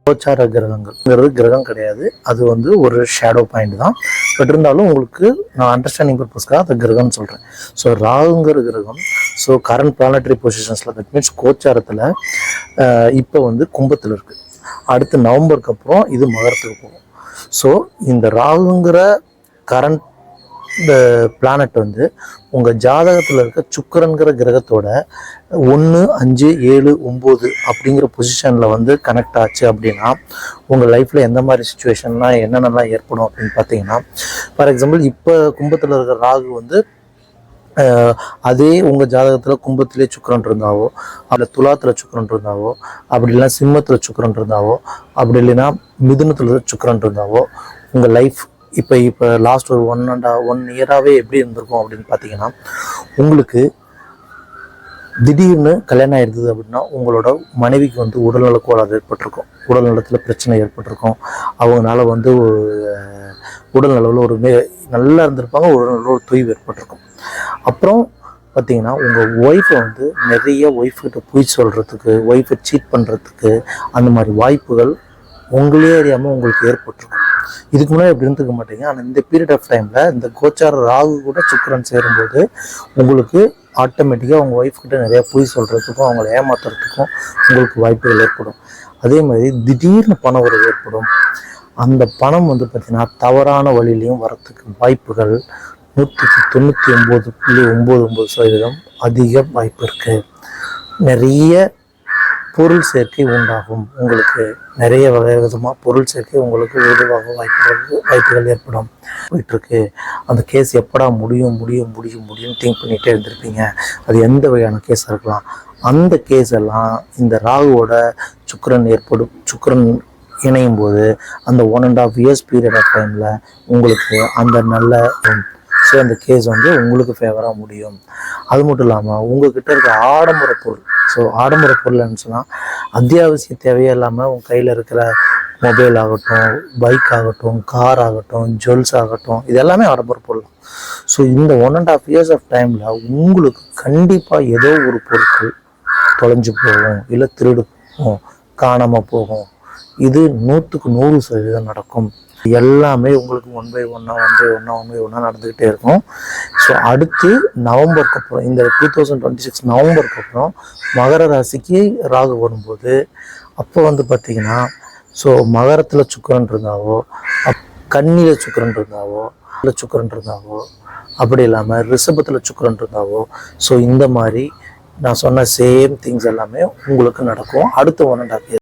கோச்சார கிரகங்கள்ங்கிறது கிரகம் கிடையாது, அது வந்து ஒரு ஷேடோ பாயிண்ட் தான். பட் இருந்தாலும் உங்களுக்கு நான் அண்டர்ஸ்டாண்டிங் பர்பஸ்க்காக அந்த கிரகம்னு சொல்கிறேன். ஸோ ராகுங்கிற கிரகம் ஸோ கரண்ட் பிளானட்டரி பொசிஷன்ஸில் தட் மீன்ஸ் கோச்சாரத்தில் இப்போ வந்து கும்பத்தில் இருக்குது. அடுத்து நவம்பருக்கு அப்புறம் இது மகரத்துக்கு போகும். ஸோ இந்த ராகுங்கிற கரண்ட் இந்த பிளானட் வந்து உங்கள் ஜாதகத்தில் இருக்க சுக்கிரன்கிற கிரகத்தோட 1, 5, 7, 9 அப்படிங்கிற பொசிஷனில் வந்து கனெக்ட் ஆச்சு அப்படின்னா உங்கள் லைஃப்பில் எந்த மாதிரி சுச்சுவேஷன்லாம் என்னென்னலாம் ஏற்படும் அப்படின்னு பார்த்தீங்கன்னா, ஃபார் எக்ஸாம்பிள் இப்போ கும்பத்தில் இருக்கிற ராகு வந்து அதே உங்கள் ஜாதகத்தில் கும்பத்திலே சுக்கிரன் இருந்தாவோ, அதில் துலாத்தில் சுக்கிரன் இருந்தாவோ, அப்படி இல்லைன்னா சிம்மத்தில் சுக்கிரன் இருந்தாவோ, அப்படி இல்லைன்னா மிதுனத்தில் சுக்கிரன் இருந்தாவோ, உங்கள் லைஃப் இப்போ லாஸ்ட் ஒரு 1 இயராகவே எப்படி இருந்திருக்கும் அப்படின்னு பார்த்தீங்கன்னா, உங்களுக்கு திடீர்னு கல்யாணம் ஆகிடுது அப்படின்னா உங்களோட மனைவிக்கு வந்து உடல்நல கோளாறு ஏற்பட்டிருக்கும், உடல் நலத்தில் பிரச்சனை ஏற்பட்டிருக்கும். அவங்களால வந்து உடல்நலவில் ஒரு நல்லா இருந்திருப்பாங்க, உடல்நல ஒரு தொய்வு ஏற்பட்டிருக்கும். அப்புறம் பார்த்தீங்கன்னா உங்கள் ஒய்ஃபை வந்து நிறைய ஒய்ஃப்கிட்ட பொய் சொல்கிறதுக்கு, ஒய்ஃபை சீட் பண்ணுறதுக்கு அந்த மாதிரி வாய்ப்புகள் உங்களே அறியாமல் உங்களுக்கு ஏற்பட்டிருக்கும். இதுக்கு முன்னாடி அப்படி இருந்துக்க மாட்டீங்க. ஆனால் இந்த பீரியட் ஆஃப் டைமில் இந்த கோச்சார ராகு கூட சுக்கிரன் சேரும்போது உங்களுக்கு ஆட்டோமேட்டிக்காக உங்கள் ஒய்ஃப்கிட்ட நிறையா பொய் சொல்கிறதுக்கும் அவங்கள ஏமாத்துறதுக்கும் உங்களுக்கு வாய்ப்புகள் ஏற்படும். அதே மாதிரி திடீர்னு பண உறவு ஏற்படும். அந்த பணம் வந்து பார்த்திங்கன்னா தவறான வழியிலையும் வரத்துக்கு வாய்ப்புகள் 199.99% அதிக வாய்ப்பு இருக்குது. நிறைய பொருள் சேர்க்கை உண்டாகும். உங்களுக்கு நிறைய விதமாக பொருள் சேர்க்கை உங்களுக்கு உருவாக வாய்ப்புகள் ஏற்படும். போயிட்டுருக்கு. அந்த கேஸ் எப்படா முடியும் திங்க் பண்ணிகிட்டே இருந்திருப்பீங்க. அது எந்த வகையான கேஸாக இருக்கலாம். அந்த கேஸ் எல்லாம் இந்த ராகுவோட சுக்கிரன் இணையும் போது அந்த 1.5 இயர்ஸ் பீரியட் ஆஃப் டைமில் உங்களுக்கு அந்த நல்ல ஸோ அந்த கேஸ் வந்து உங்களுக்கு ஃபேவராக முடியும். அது மட்டும் இல்லாமல் உங்கள்கிட்ட இருக்க ஆடம்பர பொருள், ஸோ ஆடம்பர பொருள்னு சொன்னால் அத்தியாவசிய தேவையே இல்லாமல் உங்கள் கையில் இருக்கிற மொபைல் ஆகட்டும், பைக் ஆகட்டும், கார் ஆகட்டும், ஜுவல்ஸ் ஆகட்டும், இது எல்லாமே ஆடம்பர பொருள். ஸோ இந்த 1.5 இயர்ஸ் ஆஃப் டைமில் உங்களுக்கு கண்டிப்பாக ஏதோ ஒரு பொருட்கள் தொலைஞ்சு போகும், இல்லை திருடு போகும், காணாமல் போகும். இது 100% நடக்கும். எல்லாமே உங்களுக்கு ஒன் பை ஒன்னா நடந்துக்கிட்டே இருக்கும். ஸோ அடுத்து நவம்பருக்கு அப்புறம் இந்த 2026 நவம்பருக்கு அப்புறம் மகர ராசிக்கு ராகு வரும்போது அப்போ வந்து பார்த்திங்கன்னா ஸோ மகரத்தில் சுக்கிரன் இருந்தாவோ, கன்னியில் சுக்கிரன் இருந்தாவோ, அப்படி இல்லாமல் ரிஷபத்தில் சுக்கிரன் இருந்தாவோ, ஸோ இந்த மாதிரி நான் சொன்ன சேம் திங்ஸ் எல்லாமே உங்களுக்கு நடக்கும் அடுத்த 1.5 இயர்.